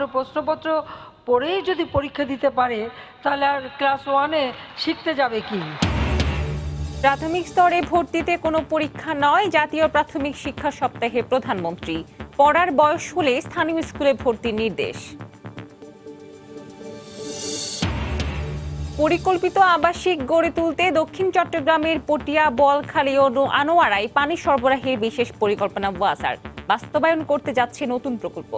ছাপানো প্রশ্নপত্র পড়েই যদি পরীক্ষা দিতে পারে তাহলে আর ক্লাস 1-এ শিখতে যাবে কি? প্রাথমিক স্তরে ভর্তিতে কোনো পরীক্ষা নয়, জাতীয় প্রাথমিক শিক্ষা সপ্তাহে প্রধানমন্ত্রী। পড়ার বয়স হলে স্থানীয় স্কুলে ভর্তির নির্দেশ। পরিকল্পিত আবাসিক গড়ে তুলতে দক্ষিণ চট্টগ্রামের পটিয়া, বলখালী ও আনোয়ারায় পানি সরবরাহের বিশেষ পরিকল্পনা ওয়াসার বাস্তবায়ন করতে যাচ্ছে নতুন প্রকল্প।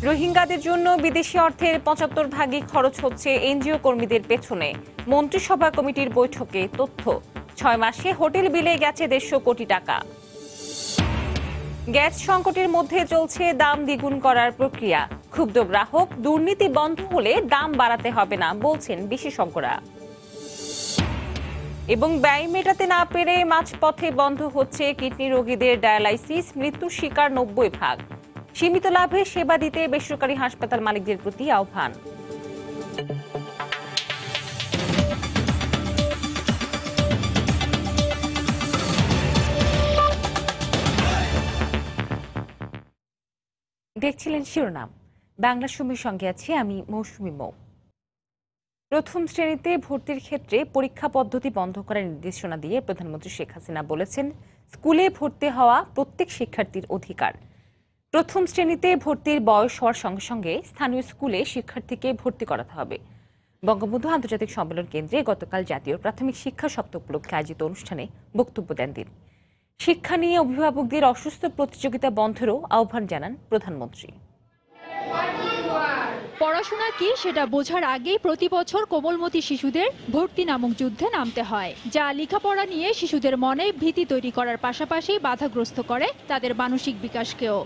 রোহিঙ্গাদের জন্য বিদেশি অর্থের ৭৫ ভাগই খরচ হচ্ছে এনজিও কর্মীদের পেছনে। মন্ত্রিসভা কমিটির বৈঠকে তথ্য, ৬ মাসে হোটেল বিলে গেছে ১৫০ কোটি টাকা। গ্যাস সংকটের মধ্যে চলছে দাম দ্বিগুণ করার প্রক্রিয়া। ক্ষুব্ধ গ্রাহক, দুর্নীতি বন্ধ হলে দাম বাড়াতে হবে না বলছেন বিশেষজ্ঞরা। এবং ব্যয় মেটাতে না পেরে মাঝপথে বন্ধ হচ্ছে কিডনি রোগীদের ডায়ালাইসিস, মৃত্যুর শিকার ৯০%। সীমিত লাভে সেবা দিতে বেসরকারি হাসপাতাল মালিকদের প্রতি আহ্বান। দেখছিলেন শিরোনাম। বাংলা সময়ের সঙ্গে আছি আমি মৌসুমী মৌ। প্রথম শ্রেণীতে ভর্তির ক্ষেত্রে পরীক্ষা পদ্ধতি বন্ধ করার নির্দেশনা দিয়ে প্রধানমন্ত্রী শেখ হাসিনা বলেছেন, স্কুলে ভর্তি হওয়া প্রত্যেক শিক্ষার্থীর অধিকার। প্রথম শ্রেণীতে ভর্তির বয়স হওয়ার সঙ্গে সঙ্গে স্থানীয় স্কুলে শিক্ষার্থীকে ভর্তি করাতে হবে। বঙ্গবন্ধু আন্তর্জাতিক সম্মেলন কেন্দ্রে গতকাল জাতীয় প্রাথমিক শিক্ষা সপ্তাহ উপলক্ষে আয়োজিত অনুষ্ঠানে বক্তব্য দেন তিনি। শিক্ষা নিয়ে অভিভাবকদের অসুস্থ প্রতিযোগিতা বন্ধেরও আহ্বান জানান প্রধানমন্ত্রী। পড়াশোনা কি সেটা বোঝার আগেই প্রতি বছর কোমলমতি শিশুদের ভর্তি নামক যুদ্ধে নামতে হয়, যা লেখাপড়া নিয়ে শিশুদের মনে ভীতি তৈরি করার পাশাপাশি বাধাগ্রস্ত করে তাদের মানসিক বিকাশকেও।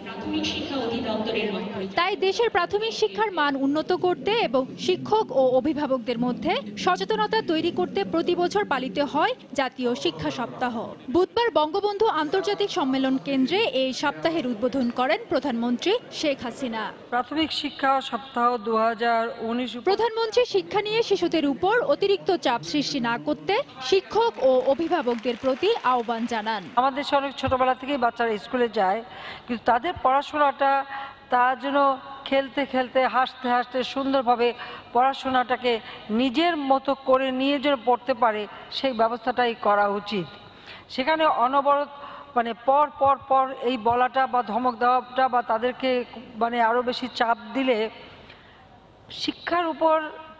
তাই দেশের প্রাথমিক শিক্ষার মান উন্নত করতে এবং শিক্ষক ও অভিভাবকদের মধ্যে সচেতনতা তৈরি করতে প্রতি বছর পালিত হয় জাতীয় শিক্ষা সপ্তাহ। বুধবার বঙ্গবন্ধু আন্তর্জাতিক সম্মেলন কেন্দ্রে এই সপ্তাহের উদ্বোধন করেন প্রধানমন্ত্রী শেখ হাসিনা। প্রাথমিক শিক্ষা সপ্তাহ 2019। প্রধানমন্ত্রী শিক্ষা নিয়ে শিশুদের উপর অতিরিক্ত চাপ সৃষ্টি না করতে শিক্ষক ও অভিভাবকদের প্রতি আহ্বান জানান। আমাদের অনেক ছোটবেলা থেকেই বাচ্চারা স্কুলে যায়, কিন্তু তাদের পড়াশোনাটা তার জন্য খেলতে খেলতে হাসতে হাসতে সুন্দরভাবে পড়াশোনাটাকে নিজের মতো করে নিয়ে যেন পড়তে পারে সেই ব্যবস্থাটাই করা উচিত। সেখানে অনবরত পর পর পর এই বলাটা বা ধমক দেওয়াটা বা তাদেরকে আরও বেশি চাপ দিলে শিক্ষার উপর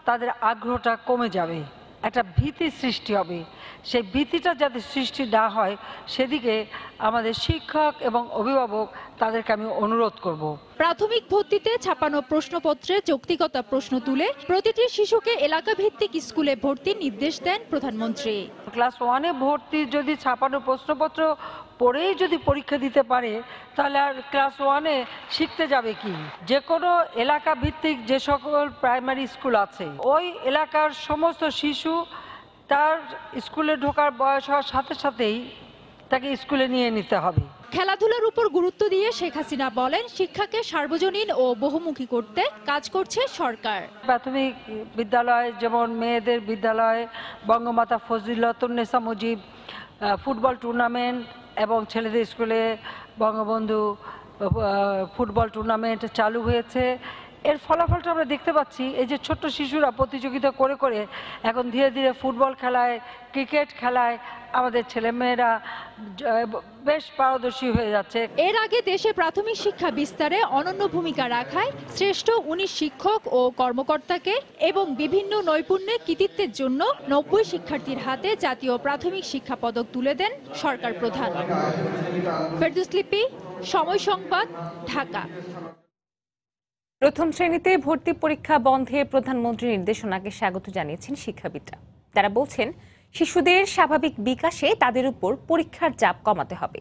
তাদের আগ্রহটা কমে যাবে, একটা ভীতি সৃষ্টি হবে। সেই ভীতিটা যাতে সৃষ্টি না হয় সেদিকে আমাদের শিক্ষক এবং অভিভাবক তাদেরকে আমি অনুরোধ করব। প্রাথমিক ভর্তিতে ছাপানো প্রশ্নপত্রে যৌক্তিকতা প্রশ্ন তুলে প্রতিটি শিশুকে এলাকা ভিত্তিক স্কুলে ভর্তির নির্দেশ দেন প্রধানমন্ত্রী। ক্লাস 1-এ ভর্তি যদি ছাপানো প্রশ্নপত্র পড়েই যদি পরীক্ষা দিতে পারে তাহলে আর ক্লাস 1-এ শিখতে যাবে কি? যে কোনো এলাকা ভিত্তিক যে সকল প্রাইমারি স্কুল আছে ওই এলাকার সমস্ত শিশু তার স্কুলে ঢোকার বয়স হওয়ার সাথে সাথেই তাকে স্কুলে নিয়ে নিতে হবে। খেলাধুলার উপর গুরুত্ব দিয়ে শেখ হাসিনা বলেন, শিক্ষাকে সার্বজনীন ও বহুমুখী করতে কাজ করছে সরকার। প্রাথমিক বিদ্যালয় যেমন মেয়েদের বিদ্যালয়, বঙ্গমাতা ফজিলাতুন্নেসা মুজিব ফুটবল টুর্নামেন্ট এবং ছেলেদের স্কুলে বঙ্গবন্ধু ফুটবল টুর্নামেন্ট চালু হয়েছে। এর ফলাফলটা আমরা দেখতে পাচ্ছি, এই যে ছোট্ট শিশুরা প্রতিযোগিতা করে করে এখন ধীরে ধীরে ফুটবল খেলায়, ক্রিকেট খেলায় আমাদের ছেলেমেয়েরা বেশ পারদর্শী হয়ে যাচ্ছে। এর আগে দেশে প্রাথমিক শিক্ষা বিস্তারে অনন্য ভূমিকা রাখায় শ্রেষ্ঠ ১৯ শিক্ষক ও কর্মকর্তাকে এবং বিভিন্ন নৈপুণ্যে কৃতিত্বের জন্য ৯০ শিক্ষার্থীর হাতে জাতীয় প্রাথমিক শিক্ষা পদক তুলে দেন সরকার প্রধান। ফেরদৌস লিপি, সময় সংবাদ, ঢাকা। প্রথম শ্রেণীতে ভর্তি পরীক্ষা বন্ধে প্রধানমন্ত্রীর নির্দেশনাকে স্বাগত জানিয়েছেন শিক্ষাবিদরা। তারা বলছেন, শিশুদের স্বাভাবিক বিকাশে তাদের উপর পরীক্ষার চাপ কমাতে হবে।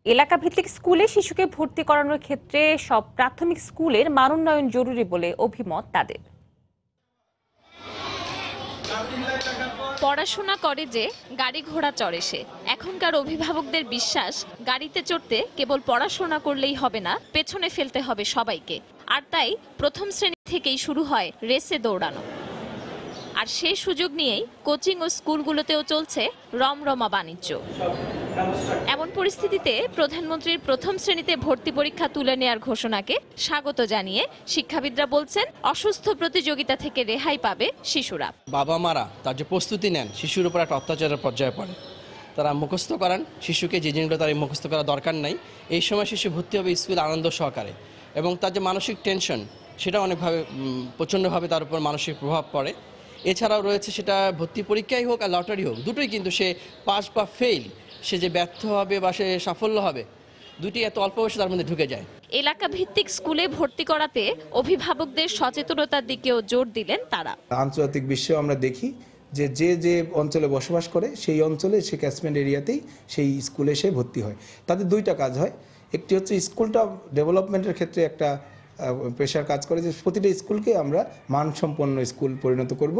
এলাকা ভিত্তিক স্কুলে শিশুকে ভর্তি করানোর ক্ষেত্রে সব প্রাথমিক স্কুলের মানোন্নয়ন জরুরি বলে অভিমত তাদের। পড়াশোনা করে যে গাড়ি ঘোড়া চড়ে সে। এখনকার অভিভাবকদের বিশ্বাস, গাড়িতে চড়তে কেবল পড়াশোনা করলেই হবে না, পেছনে ফেলতে হবে সবাইকে। আর তাই প্রথম শ্রেণী থেকেই শুরু হয় রেসে দৌড়ানো। আর সেই সুযোগ নিয়েই কোচিং ও স্কুলগুলোতেও চলছে রমরমা বাণিজ্য। এমন পরিস্থিতিতে প্রধানমন্ত্রীর প্রথম শ্রেণীতে ভর্তি পরীক্ষা তুলে নেওয়ার ঘোষণাকে স্বাগত জানিয়ে শিক্ষাবিদরা বলছেন, অসুস্থ প্রতিযোগিতা থেকে রেহাই পাবে শিশুরা। বাবা মারা তার যে প্রস্তুতি নেন, শিশুর উপর একটা অত্যাচারের পর্যায়ে পড়ে। তারা মুখস্থ করান শিশুকে, যে জিনিসগুলো তার মুখস্থ করা দরকার নাই। এই সময় শিশু ভর্তি হবে স্কুলে আনন্দ সহকারে, এবং তার যে মানসিক টেনশন সেটা অনেকভাবে প্রচণ্ডভাবে তার উপর মানসিক প্রভাব পড়ে। এছাড়াও রয়েছে সেটা ভর্তি পরীক্ষাই হোক আর লটারি হোক, দুটোই কিন্তু সে পাস বা ফেল, সে যে ব্যর্থ হবে বা সে সাফল্য হবে, দুটি এত অল্প বয়সে তার মধ্যে ঢুকে যায়। এলাকা ভিত্তিক স্কুলে ভর্তি করাতে অভিভাবকদের সচেতনতার দিকেও জোর দিলেন তারা। আন্তর্জাতিক বিশ্বেও আমরা দেখি যে যে অঞ্চলে বসবাস করে সেই অঞ্চলে, সে ক্যাচমেন্ট এরিয়াতেই সেই স্কুলে সে ভর্তি হয়। তাদের দুইটা কাজ হয়, একটি হচ্ছে স্কুলটা ডেভেলপমেন্টের ক্ষেত্রে একটা প্রেশার কাজ করে যে প্রতিটা স্কুলকে আমরা মানসম্পন্ন স্কুল পরিণত করব,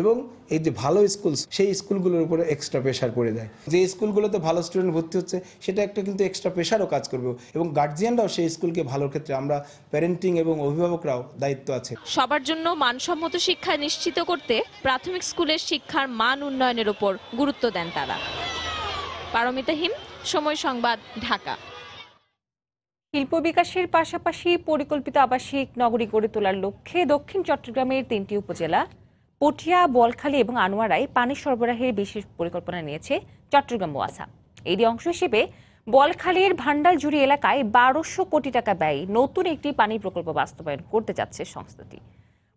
এবং এই যে ভালো স্কুল সেই স্কুলগুলোর উপরে এক্সট্রা প্রেশার পড়ে যায়। যে স্কুলগুলোতে ভালো স্টুডেন্ট ভর্তি হচ্ছে সেটা একটা কিন্তু এক্সট্রা প্রেশারও কাজ করবে, এবং গার্জিয়ানরাও সেই স্কুলকে ভালোর ক্ষেত্রে, আমরা প্যারেন্টিং এবং অভিভাবকরাও দায়িত্ব আছে। সবার জন্য মানসম্মত শিক্ষা নিশ্চিত করতে প্রাথমিক স্কুলের শিক্ষার মান উন্নয়নের উপর গুরুত্ব দেন তারা। পারমিতা হিম, সময় সংবাদ, ঢাকা। শিল্প বিকাশের পাশাপাশি পরিকল্পিত আবাসিক নগরী গড়ে তোলার লক্ষ্যে দক্ষিণ চট্টগ্রামের 3টি উপজেলা পটিয়া, বোয়ালখালী এবং আনোয়ারায় পানি সরবরাহের বিশেষ পরিকল্পনা নিয়েছে চট্টগ্রাম ওয়াসা। এরই অংশ হিসেবে বোয়ালখালীর ভান্ডালজুড়ি এলাকায় 1200 কোটি টাকা ব্যয়ে নতুন একটি পানি প্রকল্প বাস্তবায়ন করতে যাচ্ছে সংস্থাটি।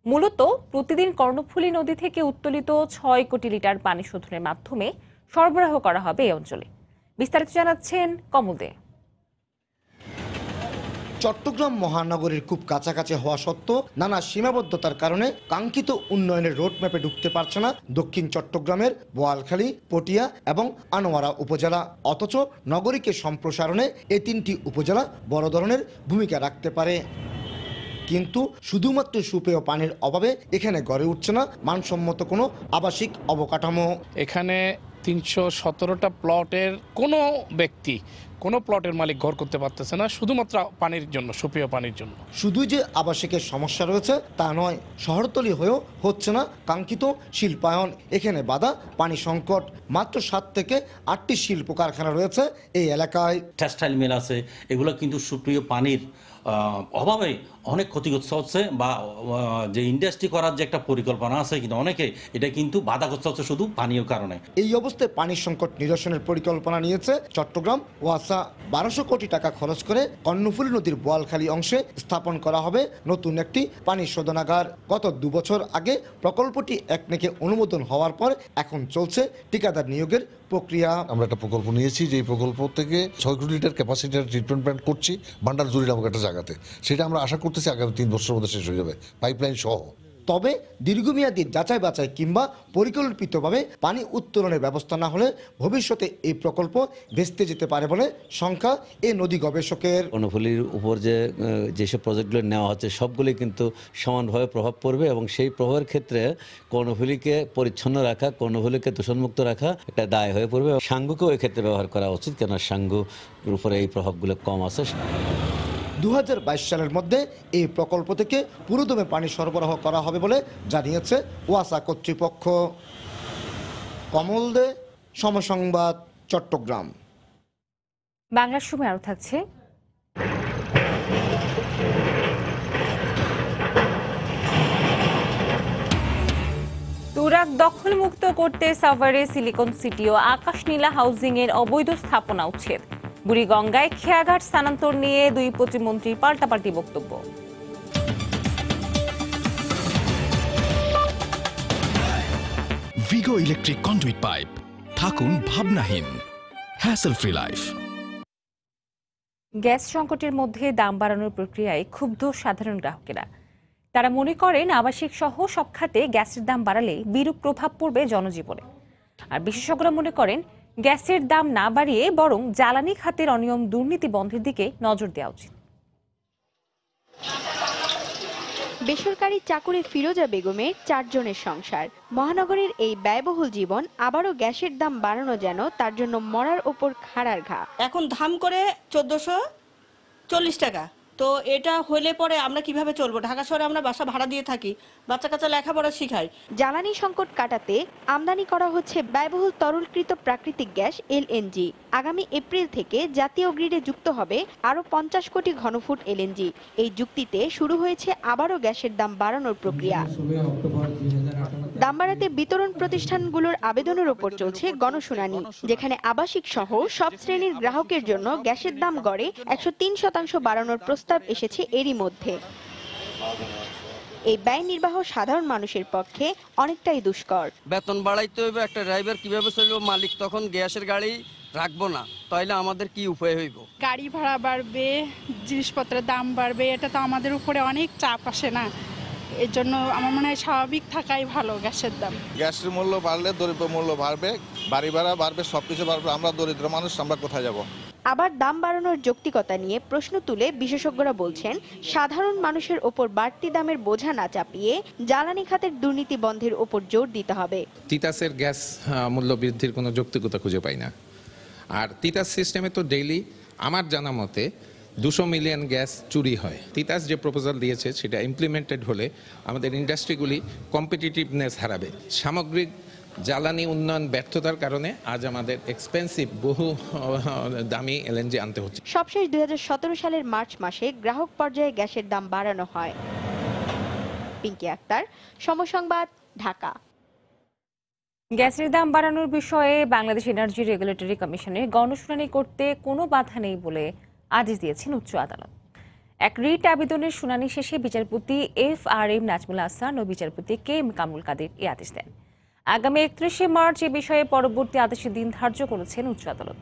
মূলত প্রতিদিন কর্ণফুলী নদী থেকে উত্তোলিত 6 কোটি লিটার পানি শোধনের মাধ্যমে সরবরাহ করা হবে এই অঞ্চলে। বিস্তারিত জানাচ্ছেন কমল দে। চট্টগ্রাম মহানগরীর খুব কাছাকাছি হওয়া সত্ত্বেও নানা সীমাবদ্ধতার কারণে কাঙ্ক্ষিত উন্নয়নের রোডম্যাপে ঢুকতে পারছে না দক্ষিণ চট্টগ্রামের বোয়ালখালী, পটিয়া এবং আনোয়ারা উপজেলা। অথচ নগরীকে সম্প্রসারণে এই 3টি উপজেলা বড় ধরনের ভূমিকা রাখতে পারে। কিন্তু শুধুমাত্র সুপেয় পানির অভাবে এখানে গড়ে উঠছে না মানসম্মত কোনো আবাসিক অবকাঠামো। এখানে 317টা প্লটের কোনো ব্যক্তি, কোনো প্লটের মালিক ঘর করতে পারতেছে না, শুধুমাত্র পানির জন্য, সুপেয় পানির জন্য। শুধু যে আবাসিকের সমস্যা রয়েছে তা নয়, শহরতলি হয়েও হচ্ছে না কাঙ্ক্ষিত শিল্পায়ন। এখানে বাধা পানি সংকট। মাত্র 7 থেকে 8টি শিল্প কারখানা রয়েছে এই এলাকায়। টেক্সটাইল মিল আছে, এগুলো কিন্তু সুপ্রিয় পানির অভাবে অনেক ক্ষতিগ্রস্ত হচ্ছে, বা যে ইন্ডাস্ট্রি করার যে একটা পরিকল্পনা আছে কিন্তু অনেকে এটা কিন্তু বাধাগ্রস্ত হচ্ছে শুধু পানীয় কারণে। এই অবস্থায় পানির সংকট নিরসনের পরিকল্পনা নিয়েছে চট্টগ্রাম ওয়াসা। 1200 কোটি টাকা খরচ করে কর্ণফুলী নদীর বোয়ালখালী অংশে স্থাপন করা হবে নতুন একটি পানি শোধনাগার। গত 2 বছর আগে প্রকল্পটি একনেকে অনুমোদন হওয়ার পর এখন চলছে ঠিকাদার নিয়োগের প্রক্রিয়া। আমরা একটা প্রকল্প নিয়েছি, যে প্রকল্প থেকে 6 কোটি লিটার ক্যাপাসিটির ট্রিটমেন্ট প্ল্যান্ট করছি ভান্ডারজুড়ি নামক একটা জায়গাতে। সেটা আমরা আশা করতেছি আগামী 3 বছরের মধ্যে শেষ হয়ে যাবে, পাইপলাইন সহ। তবে দীর্ঘমেয়াদী যাচাই বাছাই কিংবা পরিকল্পিতভাবে পানি উত্তোলনের ব্যবস্থা না হলে ভবিষ্যতে এই প্রকল্প ভেস্তে যেতে পারে বলে শঙ্কা এই নদী গবেষকের। কর্ণফুলীর উপর যেসব প্রজেক্টগুলো নেওয়া হচ্ছে সবগুলি কিন্তু সমানভাবে প্রভাব পড়বে, এবং সেই প্রভাবের ক্ষেত্রে কর্ণফুলীকে পরিচ্ছন্ন রাখা, কর্ণফুলীকে দূষণমুক্ত রাখা একটা দায় হয়ে পড়বে। সাঙ্গুকেও এক্ষেত্রে ব্যবহার করা উচিত, কেন সাঙ্গুর উপরে এই প্রভাবগুলো কম আছে। 2022 সালের মধ্যে এই প্রকল্প থেকে পুরোদমে পানি সরবরাহ করা হবে বলে জানিয়েছে ওয়াসা কর্তৃপক্ষ। কমল দে, সময় সংবাদ, চট্টগ্রাম। বাংলার সময় আরও থাকছে। তুরাগ দখলমুক্ত করতে সাভারে সিলিকন সিটি ও আকাশ নীলা হাউজিং এর অবৈধ স্থাপনা উচ্ছেদ। বুড়িগঙ্গায় খেয়াঘাট স্থানান্তর নিয়ে 2 প্রতিমন্ত্রীর পাল্টাপাল্টি বক্তব্য। ভিগো ইলেকট্রিক কন্ডুইট পাইপ, থাকুন ভাবনাহীন, হ্যাসেল ফ্রি লাইফ। গ্যাস সংকটের মধ্যে দাম বাড়ানোর প্রক্রিয়ায় ক্ষুব্ধ সাধারণ গ্রাহকেরা। তারা মনে করেন আবাসিক সহ সব খাতে গ্যাসের দাম বাড়ালে বিরূপ প্রভাব পড়বে জনজীবনে। আর বিশেষজ্ঞরা মনে করেন গ্যাসের দাম না বাড়িয়ে বরং জ্বালানি খাতের অনিয়ম দুর্নীতি বন্ধের দিকে নজর দেওয়া উচিত। বেসরকারি চাকুরে ফিরোজা বেগমের 4 জনের সংসার। মহানগরীর এই ব্যয়বহুল জীবন আবারও গ্যাসের দাম বাড়ানো যেন তার জন্য মরার ওপর খাড়ার ঘা। এখন দাম করে 1440 টাকা, তো তো এটা হলে পরে আমরা কিভাবে চলবো? ঢাকা শহরে আমরা বাসা ভাড়া দিয়ে থাকি, বাচ্চা কাচ্চা লেখাপড়া শিখাই। জ্বালানি সংকট কাটাতে আমদানি করা হচ্ছে ব্যয়বহুল তরলকৃত প্রাকৃতিক গ্যাস এলএনজি। আগামী এপ্রিল থেকে জাতীয় গ্রিডে যুক্ত হবে আরও 50 কোটি ঘনফুট এলএনজি। এই যুক্তিতে শুরু হয়েছে আবারও গ্যাসের দাম বাড়ানোর প্রক্রিয়া। দাম বাড়াতে বিতরণ প্রতিষ্ঠানগুলোর আবেদনের ওপর চলছে গণশুনানি, যেখানে আবাসিক সহ সব শ্রেণীর গ্রাহকের জন্য গ্যাসের দাম গড়ে 103% বাড়ানোর প্রস্তাব এসেছে এরই মধ্যে। এই ব্যয় নির্বাহ সাধারণ মানুষের পক্ষে অনেকটাই দুষ্কর। বেতন বাড়াইতে হইবে, একটা ড্রাইভার কিভাবে চলবে? মালিক তখন গ্যাসের গাড়ি রাখবো না, তাইলে আমাদের কি উপায় হইব? গাড়ি ভাড়া বাড়বে, জিনিসপত্রের দাম বাড়বে, এটা তো আমাদের উপরে অনেক চাপ আসে না? এর জন্য আমার মনে হয় স্বাভাবিক থাকাই ভালো। গ্যাসের দাম, গ্যাসের মূল্য বাড়লে দরিদ্র মূল্য বাড়বে, বাড়ি ভাড়া বাড়বে, সবকিছু বাড়বে। আমরা দরিদ্র মানুষ, আমরা কোথায় যাব? আবার দাম বাড়ানোর যৌক্তিকতা নিয়ে প্রশ্ন তুলে বিশেষজ্ঞরা বলছেন, সাধারণ মানুষের ওপর বাড়তি দামের বোঝা না চাপিয়ে জ্বালানি খাতের দুর্নীতি বন্ধের ওপর জোর দিতে হবে। তিতাসের গ্যাস মূল্য বৃদ্ধির কোনো যৌক্তিকতা খুঁজে পাই না। আর তিতাস সিস্টেমে তো ডেইলি আমার জানা মতে 200 মিলিয়ন গ্যাস চুরি হয়। তিতাস যে প্রপোজাল দিয়েছে সেটা ইমপ্লিমেন্টেড হলে আমাদের ইন্ডাস্ট্রিগুলি কম্পিটিটিভনেস হারাবে। সামগ্রিক জ্বালানি উন্নয়ন ব্যর্থতার কারণে আজ আমাদের এক্সপেন্সিভ বহু দামি এলএনজি আনতে হচ্ছে। সবশেষ 2017 সালের মার্চ মাসে গ্রাহক পর্যায়ে গ্যাসের দাম বাড়ানো হয়। পিঙ্কি আক্তার, সময় সংবাদ, ঢাকা। গ্যাসের দাম বাড়ানোর বিষয়ে বাংলাদেশ এনার্জি রেগুলেটরি কমিশনে গণশুনানি করতে কোনো বাধা নেই বলে আদেশ দিয়েছেন উচ্চ আদালত। এক রিট আবেদনের শুনানি শেষে বিচারপতি FRM নাজমুল হাসান ও বিচারপতি KM কামরুল কাদের এই আদেশ দেন। আগামী 31শে মার্চ এ বিষয়ে পরবর্তী আদেশের দিন ধার্য করেছেন উচ্চ আদালত।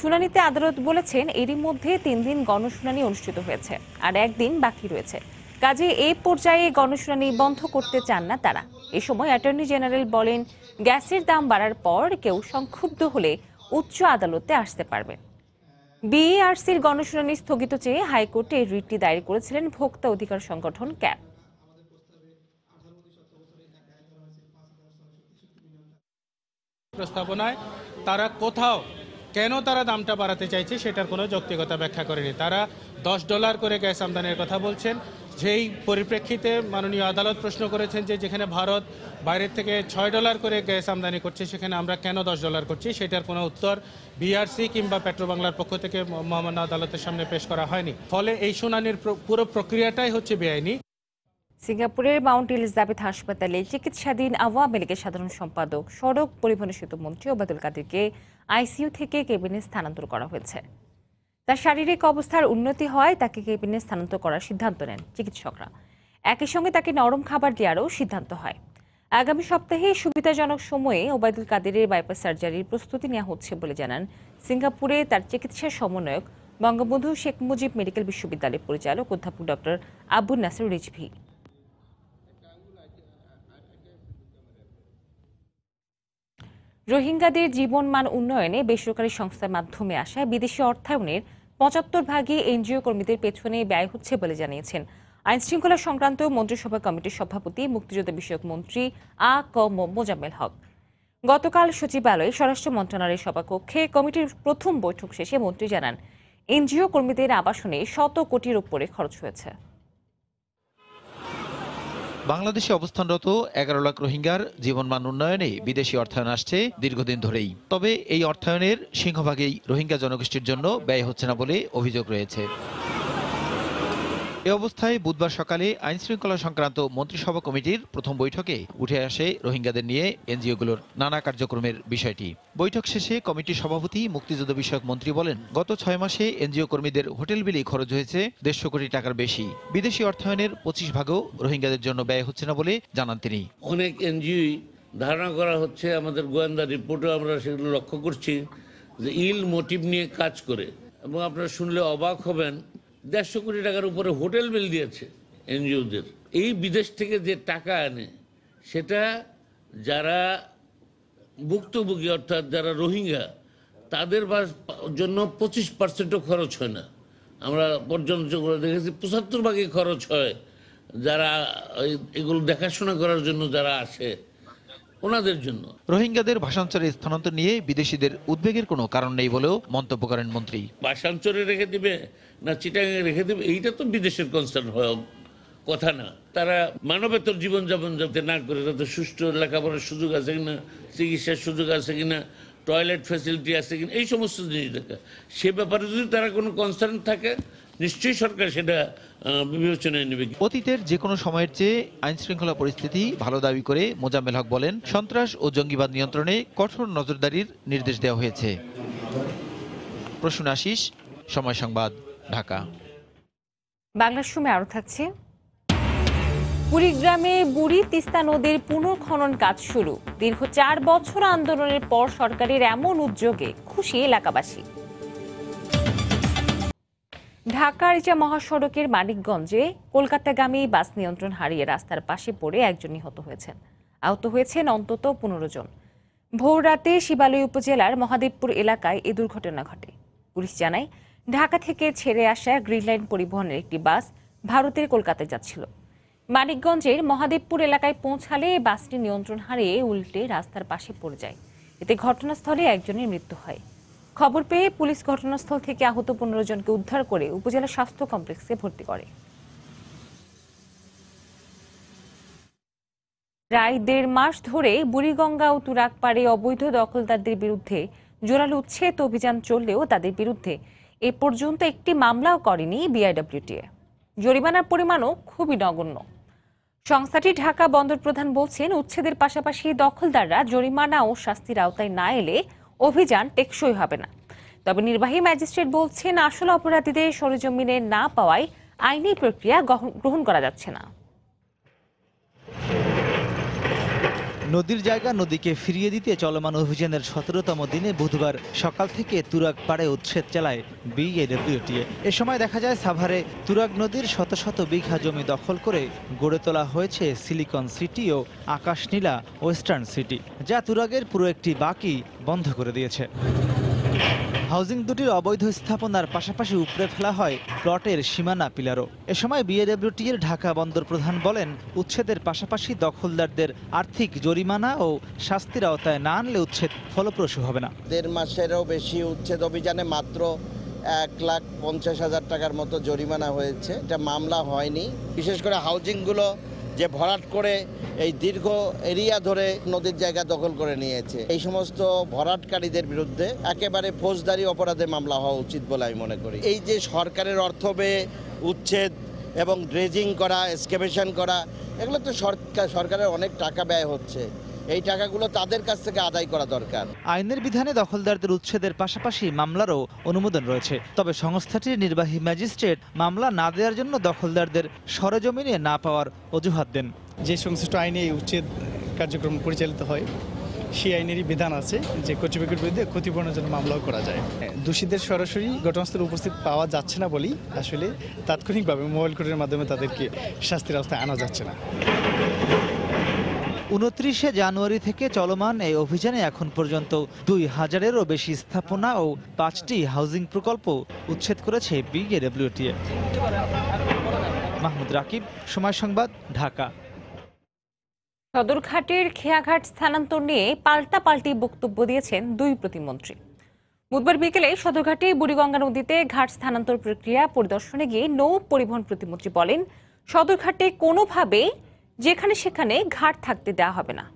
শুনানিতে আদালত বলেছেন, এরই মধ্যে 3 দিন গণশুনানি অনুষ্ঠিত হয়েছে, আর 1 দিন বাকি রয়েছে। কাজে এই পর্যায়ে গণশুনানি বন্ধ করতে চান না তারা। এ সময় অ্যাটর্নি জেনারেল বলেন, গ্যাসের দাম বাড়ার পর কেউ সংক্ষুব্ধ হলে উচ্চ আদালতে আসতে পারবেন। বিইআরসির গণশুনানি স্থগিত চেয়ে হাইকোর্টে রিটটি দায়ের করেছিলেন ভোক্তা অধিকার সংগঠন ক্যাব। প্রস্তাবনায় তারা কোথাও কেন তারা দামটা বাড়াতে চাইছে সেটার কোনো যৌক্তিকতা ব্যাখ্যা করেনি। তারা $10 করে গ্যাস আমদানির কথা বলছেন। যেই পরিপ্রেক্ষিতে মাননীয় আদালত প্রশ্ন করেছেন যে যেখানে ভারত বাইরের থেকে $6 করে গ্যাস আমদানি করছে, সেখানে আমরা কেন $10 করছি, সেটার কোনো উত্তর বিআরসি কিংবা পেট্রোবাংলার পক্ষ থেকে মহামান্য আদালতের সামনে পেশ করা হয়নি। ফলে এই শুনানির পুরো প্রক্রিয়াটাই হচ্ছে বেআইনি। সিঙ্গাপুরের মাউন্ট এলিজাবেথ হাসপাতালে চিকিৎসাধীন আওয়ামী লীগের সাধারণ সম্পাদক, সড়ক পরিবহন সেতু মন্ত্রী ওবায়দুল কাদেরকে আইসিইউ থেকে কেবিনে স্থানান্তর করা হয়েছে। তার শারীরিক অবস্থার উন্নতি হয় তাকে কেবিনে স্থানান্তর করার সিদ্ধান্ত নেন চিকিৎসকরা। একই সঙ্গে তাকে নরম খাবার দেওয়ারও সিদ্ধান্ত হয়। আগামী সপ্তাহে সুবিধাজনক সময়ে ওবায়দুল কাদেরের বাইপাস সার্জারির প্রস্তুতি নেওয়া হচ্ছে বলে জানান সিঙ্গাপুরে তার চিকিৎসা সমন্বয়ক, বঙ্গবন্ধু শেখ মুজিব মেডিকেল বিশ্ববিদ্যালয়ের পরিচালক অধ্যাপক ডক্টর আবু নাসির রিজভী। রোহিঙ্গাদের জীবনমান উন্নয়নে বেসরকারি সংস্থার মাধ্যমে আসা বিদেশি অর্থায়নের 75% এনজিও কর্মীদের পেছনে ব্যয় হচ্ছে বলে জানিয়েছেন আইনশৃঙ্খলা সংক্রান্ত মন্ত্রিসভা কমিটির সভাপতি, মুক্তিযোদ্ধা বিষয়ক মন্ত্রী A.ক.ম মোজাম্মেল হক। গতকাল সচিবালয়ে স্বরাষ্ট্র মন্ত্রণালয়ের সভাকক্ষে কমিটির প্রথম বৈঠক শেষে মন্ত্রী জানান, এনজিও কর্মীদের আবাসনে 100 কোটির উপরে খরচ হয়েছে। বাংলাদেশে অবস্থানরত 11 লাখ রোহিঙ্গার জীবনমান উন্নয়নে বিদেশি অর্থায়ন আসছে দীর্ঘদিন ধরেই। তবে এই অর্থায়নের সিংহভাগই রোহিঙ্গা জনগোষ্ঠীর জন্য ব্যয় হচ্ছে না বলে অভিযোগ রয়েছে। এ অবস্থায় বুধবার সকালে আইনশৃঙ্খলা সংক্রান্ত মন্ত্রিসভা কমিটির প্রথম বৈঠকে উঠে আসে রোহিঙ্গাদের নিয়ে এনজিওগুলোর নানা কার্যক্রমের বিষয়টি। বৈঠক শেষে কমিটির সভাপতি, মুক্তিযোদ্ধা বিষয়ক মন্ত্রী বলেন, গত 6 মাসে এনজিও কর্মীদের হোটেল বিলি খরচ হয়েছে 150 কোটি টাকার বেশি। বিদেশি অর্থায়নের 25% রোহিঙ্গাদের জন্য ব্যয় হচ্ছে না বলে জানান তিনি। অনেক এনজিও ধারণা করা হচ্ছে, আমাদের গোয়েন্দা রিপোর্টও আমরা সেগুলো লক্ষ্য করছি, যে ইল মোটিভ নিয়ে কাজ করে, এবং আপনারা শুনলে অবাক হবেন, 150 কোটি টাকার উপরে হোটেল বিল দিয়েছে এনজিওদের। এই বিদেশ থেকে যে টাকা আনে সেটা যারা ভুক্তভোগী অর্থাৎ যারা রোহিঙ্গা তাদের জন্য 25%ও খরচ হয় না। আমরা পর্যবেক্ষণ করে দেখেছি 75% খরচ হয় যারা এগুলো দেখাশোনা করার জন্য যারা আসে। ওনাদের জন্য। রোহিঙ্গাদের ভাষান্তরে স্থানান্তর নিয়ে বিদেশিদের উদ্বেগের কোনো কারণ নেই বলেও মন্তব্য করেন মন্ত্রী। ভাষান্তরে রেখে দিবে না চিটাগাঙে রেখে দিবে, এইটা তো বিদেশের কনসার্ন হওয়া কথা না। তারা মানবেতর জীবনযাপন যাতে না করে, তাদের সুষ্ঠু লেখাপড়ার সুযোগ আছে কিনা, চিকিৎসার সুযোগ আছে কিনা, টয়লেট ফ্যাসিলিটি আছে কিনা, এই সমস্ত জিনিস দেখা। সে ব্যাপারে যদি তারা কোনো কনসার্ন থাকে, নিশ্চয়ই সরকার সেটা বিবেচনায় নেবে। অতীতের যে কোনো সময়ের চেয়ে আইন শৃঙ্খলা পরিস্থিতি ভালো দাবি করে মোজাম্মেল হক বলেন, সন্ত্রাস ও জঙ্গিবাদ নিয়ন্ত্রণে কঠোর নজরদারির নির্দেশ দেওয়া হয়েছে। প্রসূন আশিস, সময় সংবাদ, ঢাকা। বাংলার সময় আরও থাকছে। কুড়িগ্রামে বুড়ি তিস্তা নদীর পুনর্খনন কাজ শুরু। দীর্ঘ 4 বছর আন্দোলনের পর সরকারের এমন উদ্যোগে খুশি এলাকাবাসী। ঢাকা-আরিচা মহাসড়কের মানিকগঞ্জে কলকাতাগামী বাস নিয়ন্ত্রণ হারিয়ে রাস্তার পাশে পড়ে একজন নিহত হয়েছেন। আহত হয়েছেন অন্তত 15 জন। ভোররাতে শিবালয় উপজেলার মহাদেবপুর এলাকায় এ দুর্ঘটনা ঘটে। পুলিশ জানায়, ঢাকা থেকে ছেড়ে আসা গ্রিন লাইন পরিবহনের একটি বাস ভারতের কলকাতায় যাচ্ছিল। মানিকগঞ্জের মহাদেবপুর এলাকায় পৌঁছালে বাসটি নিয়ন্ত্রণ হারিয়ে উল্টে রাস্তার পাশে পড়ে যায়। এতে ঘটনাস্থলে একজনের মৃত্যু হয়। খবর পেয়ে পুলিশ ঘটনাস্থল থেকে আহত 15 জনকে উদ্ধার করে উপজেলা স্বাস্থ্য কমপ্লেক্সে ভর্তি করে। প্রায় 1.5 মাস ধরে বুড়িগঙ্গা ও তুরাগপাড়ে অবৈধ দখলদারদের বিরুদ্ধে জোরালো উচ্ছেদ অভিযান চললেও তাদের বিরুদ্ধে এ পর্যন্ত একটি মামলাও করেনি বিআইডব্লিউটিএ। জরিমানার পরিমাণও খুবই নগণ্য। সংস্থাটি ঢাকা বন্দর প্রধান বলছেন, উচ্ছেদের পাশাপাশি দখলদাররা জরিমানা ও শাস্তির আওতায় না এলে অভিযান টেকসই হবে না। তবে নির্বাহী ম্যাজিস্ট্রেট বলছেন, আসল অপরাধীদের সরেজমিনে না পাওয়ায় আইনি প্রক্রিয়া গ্রহণ করা যাচ্ছে না। নদীর জায়গা নদীকে ফিরিয়ে দিতে চলমান অভিযানের 17তম দিনে বুধবার সকাল থেকে তুরাগ পাড়ে উচ্ছেদ চালায় বিআইডব্লিউটিএ। এ সময় দেখা যায়, সাভারে তুরাগ নদীর শত শত বিঘা জমি দখল করে গড়ে তোলা হয়েছে সিলিকন সিটি ও আকাশনীলা ওয়েস্টার্ন সিটি, যা তুরাগের পুরো একটি বাকি বন্ধ করে দিয়েছে। হাউজিং দুটির অবৈধ স্থাপনার পাশাপাশি উপড়ে ফেলা হয় প্লটের সীমানা পিলারও। এ সময় বিআইডব্লিউটিএর ঢাকা বন্দর প্রধান বলেন, উচ্ছেদের পাশাপাশি দখলদারদের আর্থিক জরিমানা ও শাস্তির আওতায় না আনলে উচ্ছেদ ফলপ্রসূ হবে না। 1.5 মাসেরও বেশি উচ্ছেদ অভিযানে মাত্র 1,50,000 টাকার মতো জরিমানা হয়েছে। এটা মামলা হয়নি। বিশেষ করে হাউজিংগুলো যে ভরাট করে এই দীর্ঘ এরিয়া ধরে নদীর জায়গা দখল করে নিয়েছে, এই সমস্ত ভরাটকারীদের বিরুদ্ধে একেবারে ফৌজদারি অপরাধে মামলা হওয়া উচিত বলে আমি মনে করি। এই যে সরকারের অর্থ ব্যয়ে উচ্ছেদ এবং ড্রেজিং করা, এক্সকেভেশন করা, এগুলো তো সরকারের অনেক টাকা ব্যয় হচ্ছে। এই টাকাগুলো তাদের কাছ থেকে আদায় করা দরকার। আইনের বিধানে দখলদারদের উচ্ছেদের পাশাপাশি মামলারও অনুমোদন রয়েছে। তবে সংস্থাটির নির্বাহী ম্যাজিস্ট্রেট মামলা না দেওয়ার জন্য দখলদারদের সরেজমিনে না পাওয়ার অজুহাত দেন। যে সংশ্লিষ্ট আইনে উচ্ছেদ কার্যক্রম পরিচালিত হয়, সেই আইনেরই বিধান আছে যে কর্তৃপক্ষের বিরুদ্ধে ক্ষতিপূরণের জন্য মামলাও করা যায়। দোষীদের সরাসরি ঘটনাস্থলে উপস্থিত পাওয়া যাচ্ছে না বলেই আসলে তাৎক্ষণিকভাবে মোবাইল কোর্টের মাধ্যমে তাদেরকে শাস্তির আওতায় আনা যাচ্ছে না। 29শে জানুয়ারি থেকে চলমান এই অভিযানে এখন পর্যন্ত 2000-এরও বেশি স্থাপনা ও 5টি হাউজিং প্রকল্প উচ্ছেদ করেছে বিআইডব্লিউটিএ। মাহমুদ রাকিব, সময় সংবাদ, ঢাকা। সদরঘাটের খেয়াঘাট স্থানান্তর নিয়ে পাল্টাপাল্টি বক্তব্য দিয়েছেন 2 প্রতিমন্ত্রী। বুধবার বিকেলে সদরঘাটে বুড়িগঙ্গা নদীতে ঘাট স্থানান্তর প্রক্রিয়া পরিদর্শনে গিয়ে নৌ পরিবহন প্রতিমন্ত্রী বলেন, সদরঘাটে কোনোভাবেই যেখানে সেখানে ঘাট থাকতে দেওয়া হবে না।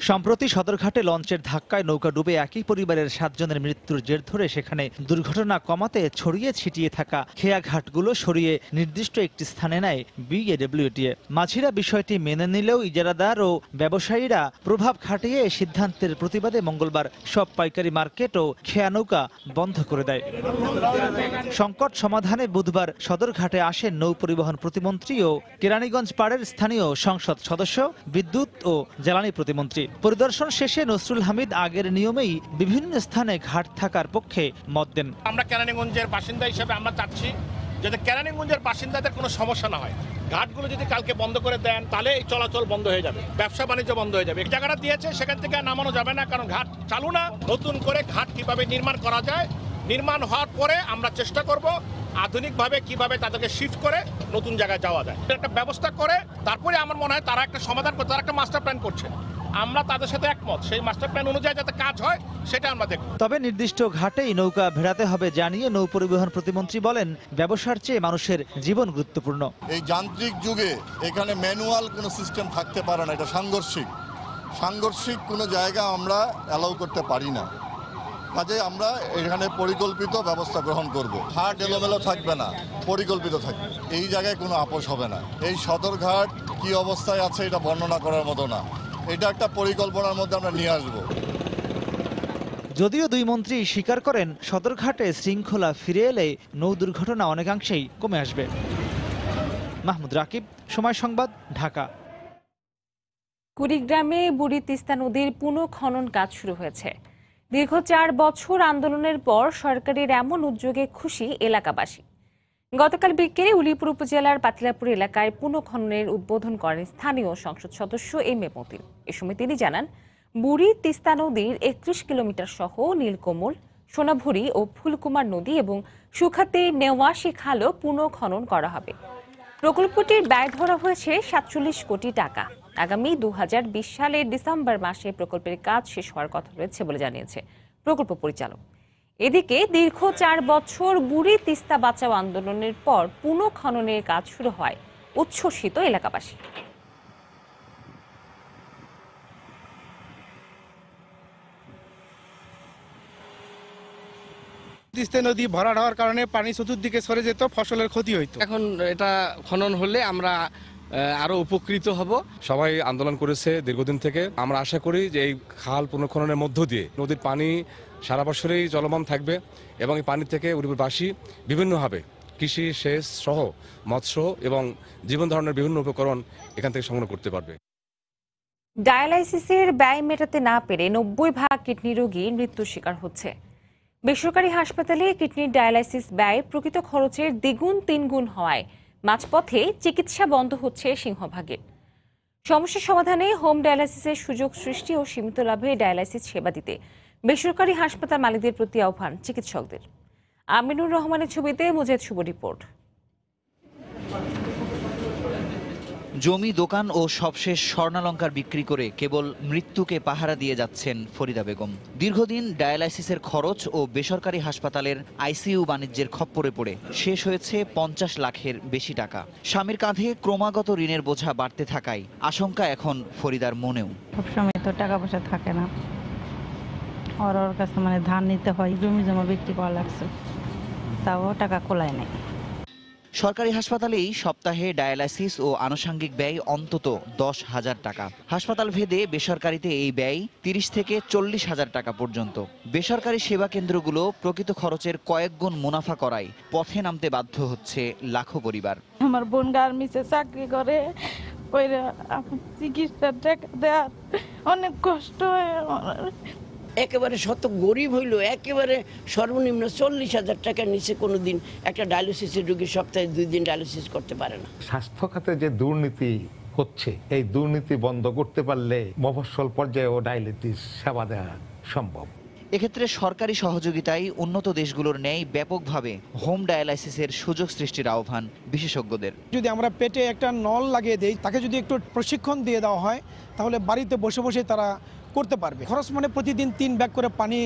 সম্প্রতি সদরঘাটে লঞ্চের ধাক্কায় নৌকা ডুবে একই পরিবারের 7 জনের মৃত্যুর জের ধরে সেখানে দুর্ঘটনা কমাতে ছড়িয়ে ছিটিয়ে থাকা খেয়াঘাটগুলো সরিয়ে নির্দিষ্ট একটি স্থানে নেয় বিআইডব্লিউটিএ। মাঝিরা বিষয়টি মেনে নিলেও ইজারাদার ও ব্যবসায়ীরা প্রভাব খাটিয়ে সিদ্ধান্তের প্রতিবাদে মঙ্গলবার সব পাইকারি মার্কেট ও খেয়া নৌকা বন্ধ করে দেয়। সংকট সমাধানে বুধবার সদরঘাটে আসেন নৌ পরিবহন প্রতিমন্ত্রী ও কেরানীগঞ্জ পাড়ের স্থানীয় সংসদ সদস্য, বিদ্যুৎ ও জ্বালানি প্রতিমন্ত্রী। পরিদর্শন শেষে নসরুল হামিদ আগের নিয়মেই বিভিন্ন স্থানে ঘাট থাকার পক্ষে মত দেন। আমরা কেরানীগঞ্জের বাসিন্দা হিসেবে আমরা চাচ্ছি যাতে কেরানীগঞ্জের বাসিন্দাদের কোনো সমস্যা না হয়। ঘাটগুলো যদি কালকে বন্ধ করে দেন তাহলে এই চলাচল বন্ধ হয়ে যাবে, ব্যবসা বাণিজ্য বন্ধ হয়ে যাবে। এক জায়গাটা দিয়েছে সেখান থেকে নামানো যাবে না, কারণ ঘাট চালু না। নতুন করে ঘাট কিভাবে নির্মাণ করা যায়, নির্মাণ হওয়ার পরে আমরা চেষ্টা করব আধুনিকভাবে কিভাবে তাদেরকে শিফট করে নতুন জায়গায় যাওয়া যায়। একটা ব্যবস্থা করে তারপরে আমার মনে হয় তারা একটা সমাধান করছে, তারা একটা মাস্টার প্ল্যান করছে। আমরা তাদের সাথে একমত, সেই মাস্টার প্ল্যান অনুযায়ী যাতে কাজ হয় সেটা আমরা দেখব। তবে নির্দিষ্ট ঘাটেই নৌকা ভেড়াতে হবে জানিয়ে নৌ পরিবহন প্রতিমন্ত্রী বলেন, ব্যবসার চেয়ে মানুষের জীবন গুরুত্বপূর্ণ। এই যান্ত্রিক যুগে এখানে ম্যানুয়াল কোনো সিস্টেম থাকতে পারে না, এটা সাংঘর্ষিক কোনো জায়গা আমরা অ্যালাউ করতে পারি না। কাজে আমরা এখানে পরিকল্পিত ব্যবস্থা গ্রহণ করব। ঘাট এলোমেলো থাকবে না, পরিকল্পিত থাকবে। এই জায়গায় কোনো আপোষ হবে না। এই সদরঘাট কি অবস্থায় আছে এটা বর্ণনা করার মতো না, এটা একটা পরিকল্পনার মধ্যে আমরা নিয়ে আসব। যদিও দুই মন্ত্রী স্বীকার করেন, সদরঘাটে শৃঙ্খলা ফিরে এলে নৌ দুর্ঘটনা অনেকাংশেই কমে আসবে। মাহমুদ রাকিব, সময় সংবাদ, ঢাকা। কুড়িগ্রামে বুড়ি তিস্তা নদীর পুনঃখনন কাজ শুরু হয়েছে। দীর্ঘ 4 বছর আন্দোলনের পর সরকারের এমন উদ্যোগে খুশি এলাকাবাসী। গতকাল বিকেলে উলিপুর উপজেলার পাতিলাপুর এলাকায় পুনঃখননের উদ্বোধন করেন স্থানীয় সংসদ সদস্য এম এ মতিন। এ সময় তিনি জানান, বুড়ি তিস্তা নদীর 31 কিলোমিটার সহ নীলকমল, সোনাভুরি ও ফুলকুমার নদী এবং সুখাতে নেওয়াশি খালও পুনঃখনন করা হবে। প্রকল্পটির ব্যয় ধরা হয়েছে 47 কোটি টাকা। আগামী 2020 সালের ডিসেম্বর মাসে প্রকল্পের কাজ শেষ হওয়ার কথা রয়েছে বলে জানিয়েছে প্রকল্প পরিচালক। এদিকে দীর্ঘ 4 বছর বুড়ি তিস্তা বাঁচাও আন্দোলনের পর পুনঃখননের কাজ শুরু হয় উচ্ছ্বসিত এলাকাবাসী। তিস্তা নদী ভরাট হওয়ার কারণে পানি চতুর্দিকে সরে যেত, ফসলের ক্ষতি হইতো। এখন এটা খনন হলে আমরা আরো উপকৃত হব। সবাই আন্দোলন করেছে দীর্ঘদিন থেকে। আমরা আশা করি যে এই খাল পুনঃখননের মধ্য দিয়ে নদীর পানি সারা বছরেই চলমান থাকবে এবং এই পানি থেকে উলিপুরবাসী বিভিন্নভাবে কৃষি, সেচ সহ মৎস্য এবং জীবন ধারণের বিভিন্ন উপকরণ এখান থেকে সংগ্রহ করতে পারবে। ডায়ালাইসিসের ব্যয় মেটাতে না পেরে 90% কিডনি রোগী মৃত্যুর শিকার হচ্ছে। বেসরকারি হাসপাতালে কিডনির ডায়ালাইসিস ব্যয় প্রকৃত খরচের দ্বিগুণ 3 গুণ হওয়ায় মাঝপথে চিকিৎসা বন্ধ হচ্ছে সিংহভাগে। সমস্যা সমাধানে হোম ডায়ালাইসিসের সুযোগ সৃষ্টি ও সীমিত লাভে ডায়ালাইসিস সেবা দিতে বেসরকারি হাসপাতাল মালিকদের প্রতি আহ্বান চিকিৎসকদের। আমিনুর রহমানের ছবিতে মুজাহিদ শুভ রিপোর্ট। জমি, দোকান ও সবশেষ স্বর্ণালংকার বিক্রি করে কেবল মৃত্যুকে পাহারা দিয়ে যাচ্ছেন ফরিদা বেগম। দীর্ঘদিন ডায়ালাইসিসের খরচ ও বেসরকারি হাসপাতালের আইসিইউ বাণিজ্যের খপ্পরে পড়ে শেষ হয়েছে 50 লাখের বেশি টাকা। স্বামীর কাঁধে ক্রমাগত ঋণের বোঝা বাড়তে থাকায় আশঙ্কা এখন ফরিদার মনেও। সবসময় তো টাকা পয়সা থাকে না, ওর কাছে মানে ধান নিতে হয়, জমি জমা বিক্রি করা লাগছে, তাও টাকা কোলায় নাই। সরকারি হাসপাতালেই সপ্তাহে ডায়ালাইসিস ও আনুষঙ্গিক ব্যয় অন্তত 10,000 টাকা। হাসপাতাল ভেদে বেসরকারিতে এই ব্যয় 30 থেকে 40,000 টাকা পর্যন্ত। বেসরকারি সেবা কেন্দ্রগুলো প্রকৃত খরচের কয়েক গুণ মুনাফা করায় পথে নামতে বাধ্য হচ্ছে লাখো পরিবার। আমার বোন গার্মেন্টসে চাকরি করে, চিকিৎসার টাকা দেওয়া অনেক কষ্ট হয়। একেবারে শত গরিব হইল, একেবারে সর্বনিম্ন 40,000 টাকার নিচে কোনোদিন একটা ডায়ালিসিসের রোগী সপ্তাহে 2 দিন ডায়ালিসিস করতে পারে না। স্বাস্থ্য খাতে যে দুর্নীতি হচ্ছে, এই দুর্নীতি বন্ধ করতে পারলে মফস্বল পর্যায়েও ডায়ালিসিস সেবা দেওয়া সম্ভব। এক্ষেত্রে সরকারি সহযোগিতায় উন্নত দেশগুলোর ন্যায় ব্যাপকভাবে হোম ডায়ালাইসিসের সুযোগ সৃষ্টির আহ্বান বিশেষজ্ঞদের। যদি আমরা পেটে একটা নল লাগিয়ে দেই, তাকে যদি একটু প্রশিক্ষণ দিয়ে দেওয়া হয়, তাহলে বাড়িতে বসে বসে তারা করতে পারবে। খরচ মানে প্রতিদিন 3 ব্যাগ করে পানি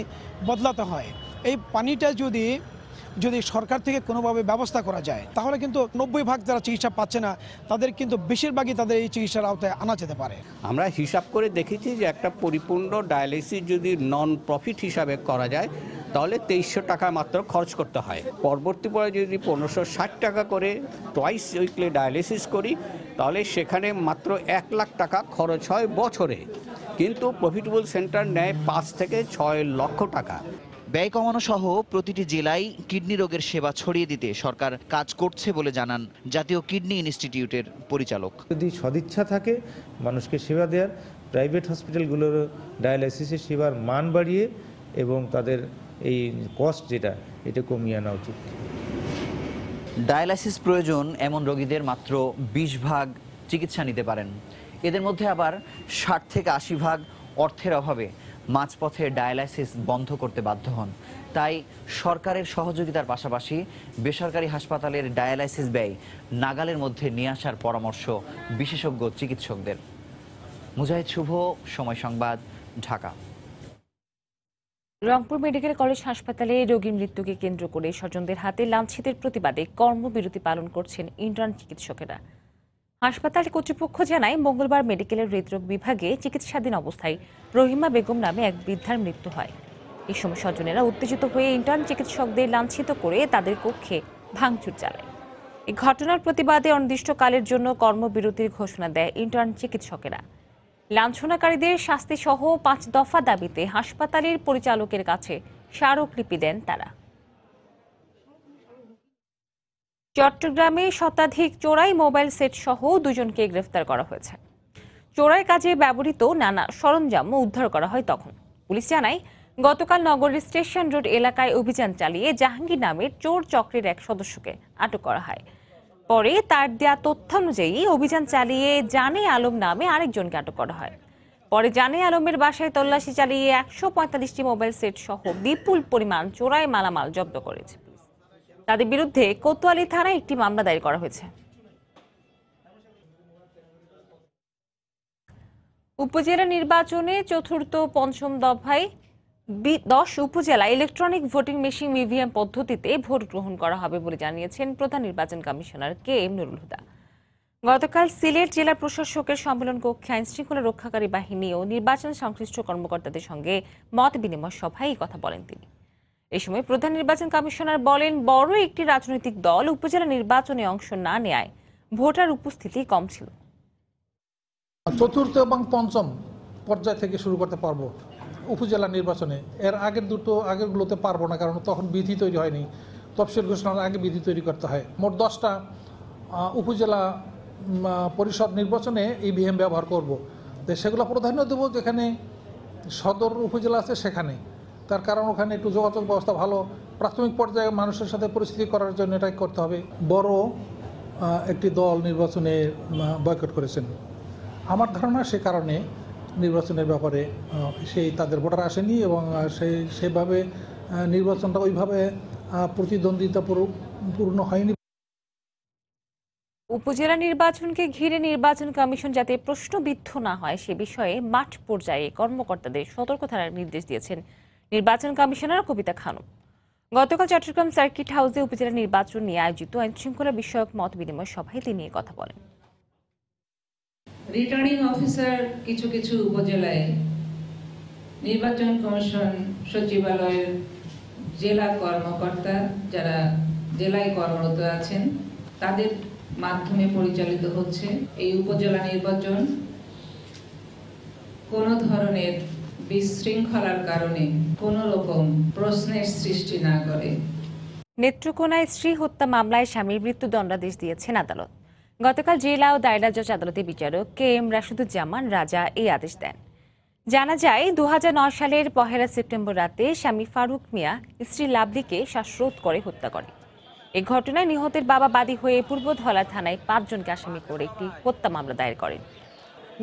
বদলাতে হয়। এই পানিটা যদি সরকার থেকে কোনোভাবে ব্যবস্থা করা যায়, তাহলে কিন্তু 90% যারা চিকিৎসা পাচ্ছে না তাদের কিন্তু বেশিরভাগই তাদের এই চিকিৎসার আওতায় আনা যেতে পারে। আমরা হিসাব করে দেখেছি যে একটা পরিপূর্ণ ডায়ালিসিস যদি নন প্রফিট হিসাবে করা যায়, তাহলে 2300 টাকা মাত্র খরচ করতে হয়। পরবর্তী পরে যদি 1560 টাকা করে টুয়াইস উইকলি ডায়ালিসিস করি, তাহলে সেখানে মাত্র 1 লাখ টাকা খরচ হয় বছরে। কিন্তু প্রফিটেবল সেন্টার নেয় 5 থেকে 6 লক্ষ টাকা। ব্যয় কমানো সহ প্রতিটি জেলায় কিডনি রোগের সেবা ছড়িয়ে দিতে সরকার কাজ করছে বলে জানান জাতীয় কিডনি ইনস্টিটিউটের পরিচালক। যদি সদিচ্ছা থাকে মানুষকে সেবা দেওয়ার, প্রাইভেট হসপিটালগুলোর ডায়ালাইসিসের সেবার মান বাড়িয়ে এবং তাদের এই কস্ট যেটা এটা কমিয়ে আনা উচিত। ডায়ালাইসিস প্রয়োজন এমন রোগীদের মাত্র 20% চিকিৎসা নিতে পারেন। এদের মধ্যে আবার 60 থেকে 80% অর্থের অভাবে মাঝপথে ডায়ালাইসিস বন্ধ করতে বাধ্য হন। তাই সরকারের সহযোগিতার পাশাপাশি বেসরকারি হাসপাতালের ডায়ালাইসিস ব্যয় নাগালের মধ্যে নিয়ে আসার পরামর্শ বিশেষজ্ঞ চিকিৎসকদের। মুজাহিদ শুভ, সময় সংবাদ, ঢাকা। রংপুর মেডিকেল কলেজ হাসপাতালে রোগীর মৃত্যুকে কেন্দ্র করে স্বজনদের হাতে লাঞ্ছিতের প্রতিবাদে কর্মবিরতি পালন করছেন ইন্টার্ন চিকিৎসকেরা। হাসপাতাল কর্তৃপক্ষ জানায়, মঙ্গলবার মেডিকেলের হৃদরোগ বিভাগে চিকিৎসাধীন অবস্থায় রহিমা বেগম নামে এক বৃদ্ধার মৃত্যু হয়। এই সময় স্বজনেরা উত্তেজিত হয়ে ইন্টার্ন চিকিৎসকদের লাঞ্ছিত করে তাদের কক্ষে ভাঙচুর চালায়। এই ঘটনার প্রতিবাদে অনির্দিষ্টকালের জন্য কর্মবিরতির ঘোষণা দেয় ইন্টার্ন চিকিৎসকেরা। লাঞ্ছনাকারীদের শাস্তি সহ 5 দফা দাবিতে হাসপাতালের পরিচালকের কাছে স্মারকলিপি দেন তারা। চট্টগ্রামে শতাধিক চোরাই মোবাইল সেট সহ 2 জনকে গ্রেফতার করা হয়েছে। চোরাই কাজে ব্যবহৃত নানা সরঞ্জাম উদ্ধার করা হয় তখন। পুলিশ জানায়, গতকাল নগরের স্টেশন রোড এলাকায় অভিযান চালিয়ে জাহাঙ্গীর নামের চোর চক্রের এক সদস্যকে আটক করা হয়। পরে তার দেয়া তথ্যানুযায়ী অভিযান চালিয়ে জানে আলম নামে আরেকজনকে আটক করা হয়। পরে জানে আলমের বাসায় তল্লাশি চালিয়ে 145টি মোবাইল সেট সহ বিপুল পরিমাণ চোরাই মালামাল জব্দ করেছে। তাদের বিরুদ্ধে কোতোয়ালি থানায় একটি মামলা দায়ের করা হয়েছে। উপজেলা নির্বাচনে চতুর্থ পঞ্চম দফায় 10 উপজেলায় ইলেকট্রনিক ভোটিং মেশিন ইভিএম পদ্ধতিতে ভোট গ্রহণ করা হবে বলে জানিয়েছেন প্রধান নির্বাচন কমিশনার KM নুরুল হুদা। গতকাল সিলেট জেলা প্রশাসকের সম্মেলন কক্ষে আইনশৃঙ্খলা রক্ষাকারী বাহিনী ও নির্বাচন সংশ্লিষ্ট কর্মকর্তাদের সঙ্গে মত বিনিময় সভায় কথা বলেন তিনি। এই সময় প্রধান নির্বাচন কমিশনার বলেন, বড় একটি রাজনৈতিক দল উপজেলা নির্বাচনে অংশ না নেয় ভোটার উপস্থিতি কম ছিল। চতুর্থ এবং পঞ্চম পর্যায় থেকে শুরু করতে পারবো উপজেলা নির্বাচনে। এর আগেরগুলোতে পারবো না, কারণ তখন বিধি তৈরি হয়নি। তফসিল ঘোষণার আগে বিধি তৈরি করতে হয়। মোট 10টা উপজেলা পরিষদ নির্বাচনে ইভিএম ব্যবহার করব। তো সেগুলো প্রাধান্য দেবো যেখানে সদর উপজেলা আছে সেখানে। তার কারণ ওখানে একটু যোগাযোগ ব্যবস্থা ভালো, প্রাথমিক পর্যায়ে মানুষের সাথে পরিস্থিতি করার জন্য এটাই করতে হবে। বড় একটি দল নির্বাচনে বয়কট করেছেন। আমার ধারণা সে কারণে নির্বাচনের ব্যাপারে তাদের ভোটার আসেনি এবং সেভাবে নির্বাচনটা ওইভাবে প্রতিদ্বন্দ্বিতাপূর্ণ হয়নি। উপজেলা নির্বাচনকে ঘিরে নির্বাচন কমিশন যাতে প্রশ্নবিদ্ধ না হয় সে বিষয়ে মাঠ পর্যায়ে কর্মকর্তাদের সতর্ক থাকার নির্দেশ দিয়েছেন নির্বাচন কমিশনার কবিতা খানম। গতকাল চট্টগ্রাম সার্কিট হাউসে উপজেলা নির্বাচন নিয়ে আয়োজিত আইনশৃঙ্খলা বিষয়ক মত বিনিময় সভায় তিনি এই কথা বলেন। রিটার্নিং অফিসার কিছু কিছু উপজেলায় নির্বাচন কমিশন সচিবালয়ের জেলা কর্মকর্তা যারা জেলায় কর্মরত আছেন তাদের মাধ্যমে পরিচালিত হচ্ছে। এই উপজেলা নির্বাচন কোনো ধরনের বিশৃঙ্খলার কারণে কোনো রকম প্রশ্নের সৃষ্টি না করে। নেত্রকোনায় স্ত্রী হত্যা মামলায় স্বামীর মৃত্যুদণ্ডাদেশ দিয়েছেন আদালত। গতকাল জেলা ও দায়রা জজ আদালতের বিচারক KM রাশিদুজ্জামান রাজা এই আদেশ দেন। জানা যায়, 2009 সালের 1 সেপ্টেম্বর রাতে স্বামী ফারুক মিয়া স্ত্রী লাভলিকে শ্বাসরোধ করে হত্যা করে। এই ঘটনায় নিহতের বাবা বাদী হয়ে পূর্বধলা থানায় 5 জনকে আসামি করে একটি হত্যা মামলা দায়ের করেন।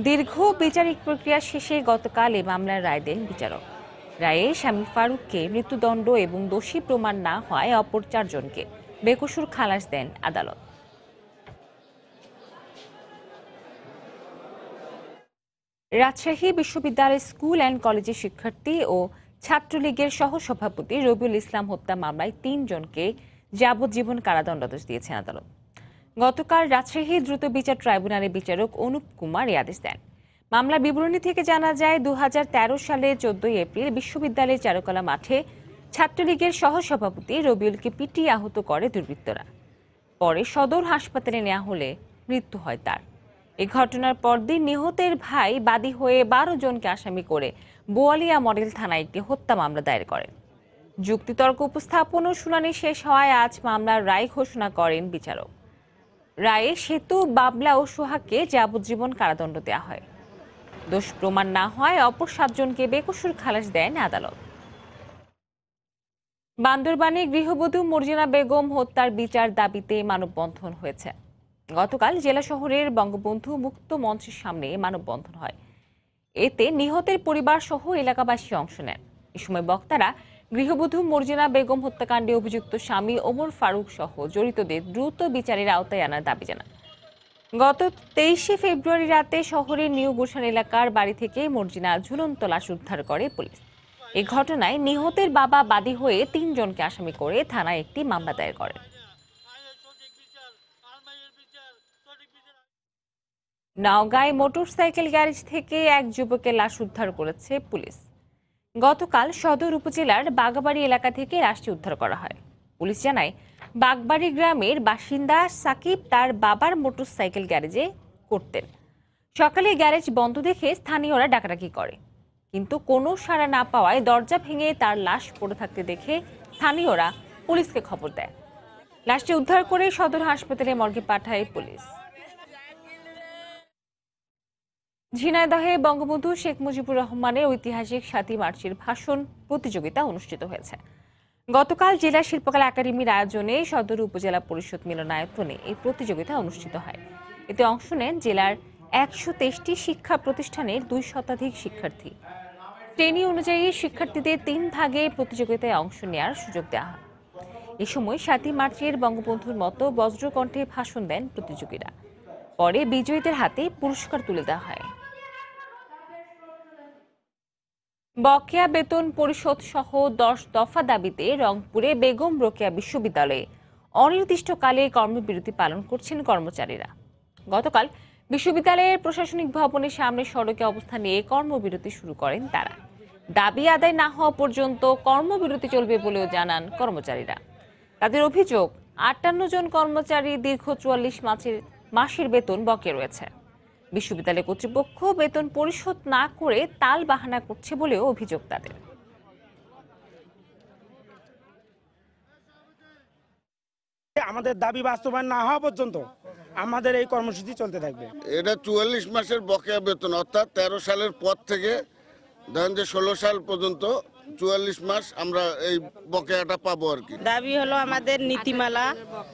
দীর্ঘ বিচারিক প্রক্রিয়া শেষে গতকাল এই মামলার রায় দেন বিচারক। রায়ে স্বামী ফারুককে মৃত্যুদণ্ড এবং দোষী প্রমাণ না হওয়ায় অপর 4 জনকে বেকসুর খালাস দেন আদালত। রাজশাহী বিশ্ববিদ্যালয় স্কুল অ্যান্ড কলেজের শিক্ষার্থী ও ছাত্রলীগের সহসভাপতি রবিউল ইসলাম হত্যা মামলায় 3 জনকে যাবজ্জীবন কারাদণ্ডাদেশ দিয়েছেন আদালত। গতকাল রাজশাহী দ্রুত বিচার ট্রাইব্যুনালের বিচারক অনুপ কুমার এই আদেশ দেন। মামলার বিবরণী থেকে জানা যায়, 2013 সালে 14 এপ্রিল বিশ্ববিদ্যালয়ের চারুকলা মাঠে ছাত্রলীগের সহসভাপতি রবিউলকে পিটিয়ে আহত করে দুর্বৃত্তরা। পরে সদর হাসপাতালে নেওয়া হলে মৃত্যু হয় তার। এই ঘটনার পরদিন নিহতের ভাই বাদী হয়ে 12 জনকে আসামি করে বোয়ালিয়া মডেল থানায় একটি হত্যা মামলা দায়ের করেন। যুক্তিতর্ক উপস্থাপন ও শুনানি শেষ হওয়ায় আজ মামলার রায় ঘোষণা করেন বিচারক। রায়ে সেতু, বাবলা ও সোহাগকে যাবজ্জীবন কারাদণ্ড দেওয়া হয়। দোষ প্রমাণ না হওয়ায় অপর 7 জনকে বেকসুর খালাস দেন আদালত। বান্দরবানে গৃহবধূ মর্জিনা বেগম হত্যার বিচার দাবিতে মানববন্ধন হয়েছে। গতকাল জেলা শহরের বঙ্গবন্ধু মুক্ত মঞ্চের সামনে মানববন্ধন হয়। এতে নিহতের পরিবার সহ এলাকাবাসী অংশ নেন। এ সময় বক্তারা গৃহবধূ মর্জিনা বেগম হত্যাকাণ্ডে অভিযুক্ত স্বামী ওমর ফারুক সহ জড়িতদের দ্রুত বিচারের আওতায় আনার দাবি জানান। গত 23শে ফেব্রুয়ারি রাতে শহরের নিউ গুলশান এলাকার বাড়ি থেকে মর্জিনা ঝুলন্ত লাশ উদ্ধার করে পুলিশ। এই ঘটনায় নিহতের বাবা বাদী হয়ে 3 জনকে আসামি করে থানায় একটি মামলা দায়ের করেন। নওগাঁয় মোটরসাইকেল গ্যারেজ থেকে এক যুবকের লাশ উদ্ধার করেছে পুলিশ। গতকাল সদর উপজেলার বাগাবাড়ি এলাকা থেকে লাশটি উদ্ধার করা হয়। পুলিশ জানায়, বাগবাড়ি গ্রামের বাসিন্দা সাকিব তার বাবার মোটরসাইকেল গ্যারেজে করতেন। সকালে গ্যারেজ বন্ধ দেখে স্থানীয়রা ডাকাডাকি করে, কিন্তু কোনো সাড়া না পাওয়ায় দরজা ভেঙে তার লাশ পড়ে থাকতে দেখে স্থানীয়রা পুলিশকে খবর দেয়। লাশটি উদ্ধার করে সদর হাসপাতালে মর্গে পাঠায় পুলিশ। ঝিনাইদহে বঙ্গবন্ধু শেখ মুজিবুর রহমানের ঐতিহাসিক 7ই মার্চের ভাষণ প্রতিযোগিতা অনুষ্ঠিত হয়েছে। গতকাল জেলা শিল্পকলা একাডেমির আয়োজনে সদর উপজেলা পরিষদ মিলনায়তনে এই প্রতিযোগিতা অনুষ্ঠিত হয়। এতে অংশ নেন জেলার 123টি শিক্ষা প্রতিষ্ঠানের 2 শতাধিক শিক্ষার্থী। শ্রেণী অনুযায়ী শিক্ষার্থীদের 3 ভাগে প্রতিযোগিতায় অংশ নেওয়ার সুযোগ দেওয়া হয়। এ সময় 7ই মার্চের বঙ্গবন্ধুর মতো বজ্রকণ্ঠে ভাষণ দেন প্রতিযোগীরা। পরে বিজয়ীদের হাতে পুরস্কার তুলে দেওয়া হয়। বকেয়া বেতন পরিশোধ সহ 10 দফা দাবিতে রংপুরে বেগম রোকেয়া বিশ্ববিদ্যালয়ে অনির্দিষ্টকালে কর্মবিরতি পালন করছেন কর্মচারীরা। গতকাল বিশ্ববিদ্যালয়ের প্রশাসনিক ভবনের সামনে সড়কে অবস্থান নিয়ে কর্মবিরতি শুরু করেন তারা। দাবি আদায় না হওয়া পর্যন্ত কর্মবিরতি চলবে বলেও জানান কর্মচারীরা। তাদের অভিযোগ, 58 জন কর্মচারী দীর্ঘ 44 মাসের বেতন বকেয়া রয়েছে। বিশ্ববিদ্যালয় কর্তৃপক্ষ বেতন পরিশোধ না করে তাল বাহানা করছে বলেও অভিযোগ তাদের। আমাদের দাবি বাস্তবায়ন না হওয়া পর্যন্ত আমাদের এই কর্মসূচি চলতে থাকবে। এটা 44 মাসের বকেয়া বেতন, অর্থাৎ 13 সালের পর থেকে ধরেন যে 16 সাল পর্যন্ত 44 মাস আমরা এই বকেয়াটা পাবো আর কি। দাবি হলো আমাদের নীতিমালা,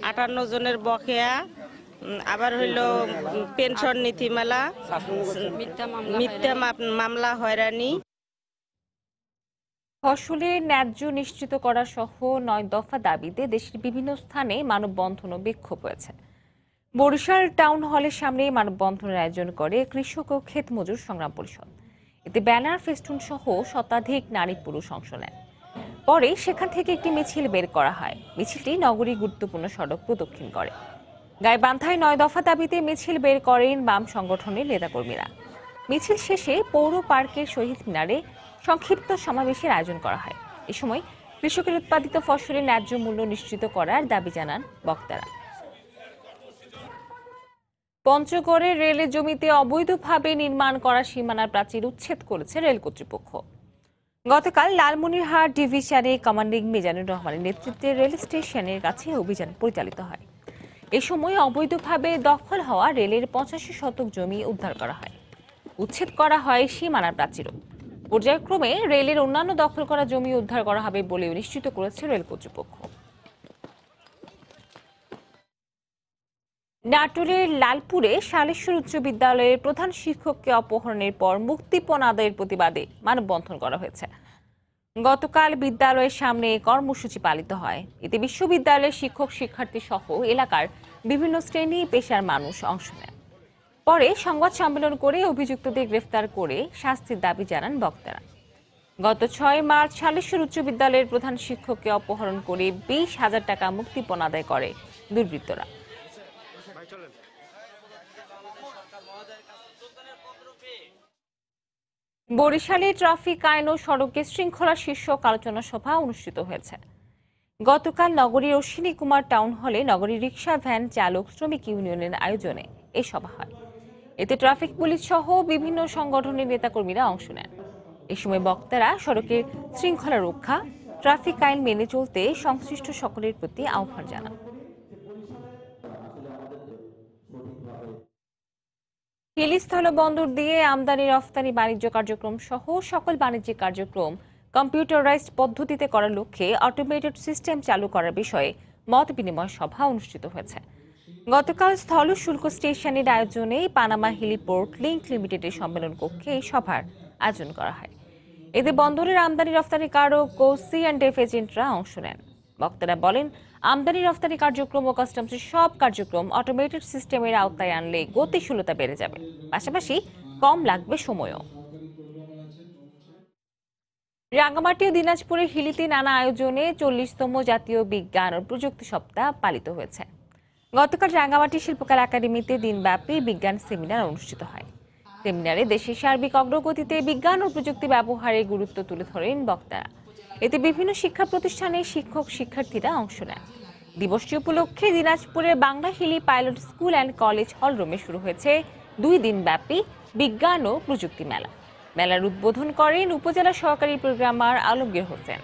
58 জনের বকেয়া, আবার হইলো পেনশন নীতিমালা, মিথ্যা মামলা, হয়রানি। ফসলের ন্যায্য নিশ্চিত করা সহ 9 দফা দাবিতে দেশের বিভিন্ন স্থানে মানববন্ধন ও বিক্ষোভ হয়েছে। বরিশাল টাউন হলের সামনে মানববন্ধনের আয়োজন করে কৃষক ও ক্ষেত মজুর সংগ্রাম পরিষদ। এতে ব্যানার, ফেস্টুন সহ শতাধিক নারী পুরুষ অংশ নেন। পরে সেখান থেকে একটি মিছিল বের করা হয়। মিছিলটি নগরীর গুরুত্বপূর্ণ সড়ক প্রদক্ষিণ করে। গাইবান্ধায় 9 দফা দাবিতে মিছিল বের করেন বাম সংগঠনের নেতাকর্মীরা। মিছিল শেষে পৌর পার্কের শহীদ মিনারে সংক্ষিপ্ত সমাবেশের আয়োজন করা হয়। এ সময় কৃষকের উৎপাদিত ফসলের ন্যায্য মূল্য নিশ্চিত করার দাবি জানান বক্তারা। পঞ্চগড়ে রেলের জমিতে অবৈধভাবে নির্মাণ করা সীমানার প্রাচীর উচ্ছেদ করেছে রেল কর্তৃপক্ষ। গতকাল লালমনিরহাট ডিভিশনে কমান্ডিং মিজানুর রহমানের নেতৃত্বে রেল স্টেশনের কাছে অভিযান পরিচালিত হয়। এ সময় অবৈধভাবে দখল হওয়া রেলের 85 শতক জমি উদ্ধার করা হয়। উচ্ছেদ করা হয় সীমানার প্রাচীরও। পর্যায়ক্রমে রেলের অন্যান্য দখল করা জমি উদ্ধার করা হবে বলেও নিশ্চিত করেছে রেল কর্তৃপক্ষ। নাটোরের লালপুরে শালেশ্বর উচ্চ বিদ্যালয়ের প্রধান শিক্ষককে অপহরণের পর মুক্তিপণ আদায়ের প্রতিবাদে মানববন্ধন করা হয়েছে। গতকাল বিদ্যালয়ের সামনে কর্মসূচি পালিত হয়। এতে বিশ্ববিদ্যালয়ের শিক্ষক, শিক্ষার্থী সহ এলাকার বিভিন্ন শ্রেণী পেশার মানুষ অংশ নেন। পরে সংবাদ সম্মেলন করে অভিযুক্তদের গ্রেফতার করে শাস্তির দাবি জানান বক্তারা। গত 6 মার্চ শালেশ্বর উচ্চ বিদ্যালয়ের প্রধান শিক্ষককে অপহরণ করে 20,000 টাকা মুক্তিপণ আদায় করে দুর্বৃত্তরা। বরিশালে ট্রাফিক আইন ও সড়কে শৃঙ্খলা শীর্ষক আলোচনা সভা অনুষ্ঠিত হয়েছে। গতকাল নগরীর অশ্বিনী কুমার টাউন হলে নগরীর রিকশা ভ্যান চালক শ্রমিক ইউনিয়নের আয়োজনে এই সভা হয়। এতে ট্রাফিক পুলিশ সহ বিভিন্ন সংগঠনের নেতাকর্মীরা অংশ নেন। এ সময় বক্তারা সড়কের শৃঙ্খলা রক্ষা, ট্রাফিক আইন মেনে চলতে সংশ্লিষ্ট সকলের প্রতি আহ্বান জানান। হিলি স্থলবন্দর দিয়ে আমদানি রফতানি বাণিজ্য কার্যক্রম সহ সকল বাণিজ্যিক কার্যক্রম কম্পিউটারাইজড পদ্ধতিতে করার লক্ষ্যে অটোমেটেড সিস্টেম চালু করার বিষয়ে মত বিনিময় সভা অনুষ্ঠিত হয়েছে। গতকাল স্থল শুল্ক স্টেশনের আয়োজনে পানামা হিলি পোর্ট লিংক লিমিটেডের সম্মেলন কক্ষে এই সভার আয়োজন করা হয়। এতে বন্দরের আমদানি রফতানিকারক ও C&F এজেন্টরা অংশ নেন। বক্তারা বলেন, আমদানি রফতানি কার্যক্রম ও কাস্টমসের সব কার্যক্রম অটোমেটেড সিস্টেমের আওতায় আনলে গতিশীলতা বেড়ে যাবে, পাশাপাশি কম লাগবে সময়ও। রাঙ্গামাটি ও দিনাজপুরের হিলিতে নানা আয়োজনে 40তম জাতীয় বিজ্ঞান ও প্রযুক্তি সপ্তাহ পালিত হয়েছে। গতকাল রাঙ্গামাটি শিল্পকলা একাডেমিতে দিনব্যাপী বিজ্ঞান সেমিনার অনুষ্ঠিত হয়। সেমিনারে দেশের সার্বিক অগ্রগতিতে বিজ্ঞান ও প্রযুক্তি ব্যবহারের গুরুত্ব তুলে ধরেন বক্তারা। এতে বিভিন্ন শিক্ষা প্রতিষ্ঠানের শিক্ষক শিক্ষার্থীরা অংশ নেন। দিবসটি উপলক্ষে দিনাজপুরের Bangla Hili pilot school and college হলরুমে শুরু হয়েছে 2 দিনব্যাপী বিজ্ঞান ও প্রযুক্তি মেলা। মেলার উদ্বোধন করেন উপজেলা সহকারী প্রোগ্রামার আলমগীর হোসেন।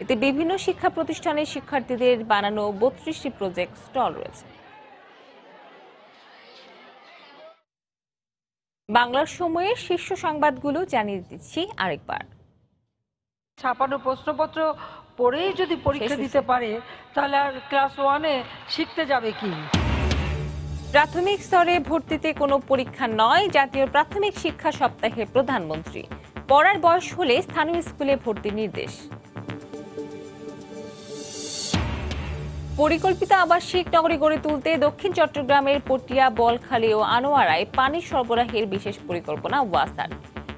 এতে বিভিন্ন শিক্ষা প্রতিষ্ঠানের শিক্ষার্থীদের বানানো 32টি প্রজেক্ট স্টল রয়েছে। বাংলার সময়ের শীর্ষ সংবাদগুলো জানিয়ে দিচ্ছি আরেকবার। ছাপানো প্রশ্নপত্র পড়েই যদি পরীক্ষা দিতে পারে তাহলে আর ক্লাস 1-এ শিখতে যাবে কি? প্রাথমিক স্তরে ভর্তিতে কোনো পরীক্ষা নয়, জাতীয় প্রাথমিক শিক্ষা সপ্তাহে প্রধানমন্ত্রী। পড়ার বয়স হলে স্থানীয় স্কুলে ভর্তির নির্দেশ। পরিকল্পিত আবাসিক নগরী গড়ে তুলতে দক্ষিণ চট্টগ্রামের পটিয়া, বলখালী ও আনোয়ারায় পানি সরবরাহের বিশেষ পরিকল্পনা ওয়াসার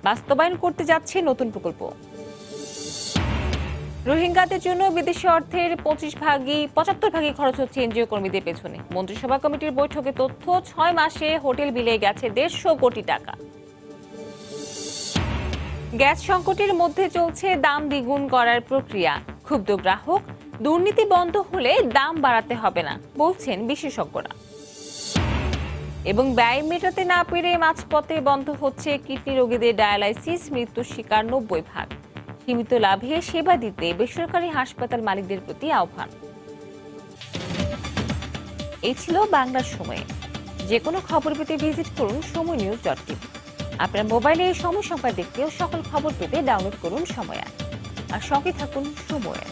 বাস্তবায়ন করতে যাচ্ছে নতুন প্রকল্প। রোহিঙ্গাদের জন্য বিদেশি অর্থের 75 ভাগই খরচ হচ্ছে এনজিও কর্মীদের পেছনে। মন্ত্রিসভা কমিটির বৈঠকে তথ্য, 6 মাসে হোটেল বিলে গেছে 150 কোটি টাকা। গ্যাস সংকটের মধ্যে চলছে দাম দ্বিগুণ করার প্রক্রিয়া। ক্ষুব্ধ গ্রাহক, দুর্নীতি বন্ধ হলে দাম বাড়াতে হবে না বলছেন বিশেষজ্ঞরা। এবং ব্যয় মেটাতে না পেরে মাঝপথে বন্ধ হচ্ছে কিডনি রোগীদের ডায়ালাইসিস, মৃত্যুর শিকার 90%। সীমিত লাভে সেবা দিতে বেসরকারি হাসপাতাল মালিকদের প্রতি আহ্বান। এই ছিল বাংলার সময়ে। যে কোনো খবর পেতে ভিজিট করুন সময়নিউজ.tv। আপনার মোবাইলে সময় সংবাদ দেখতে ও সকল খবর পেতে ডাউনলোড করুন সময় অ্যাপ। আর সঙ্গে থাকুন সময়।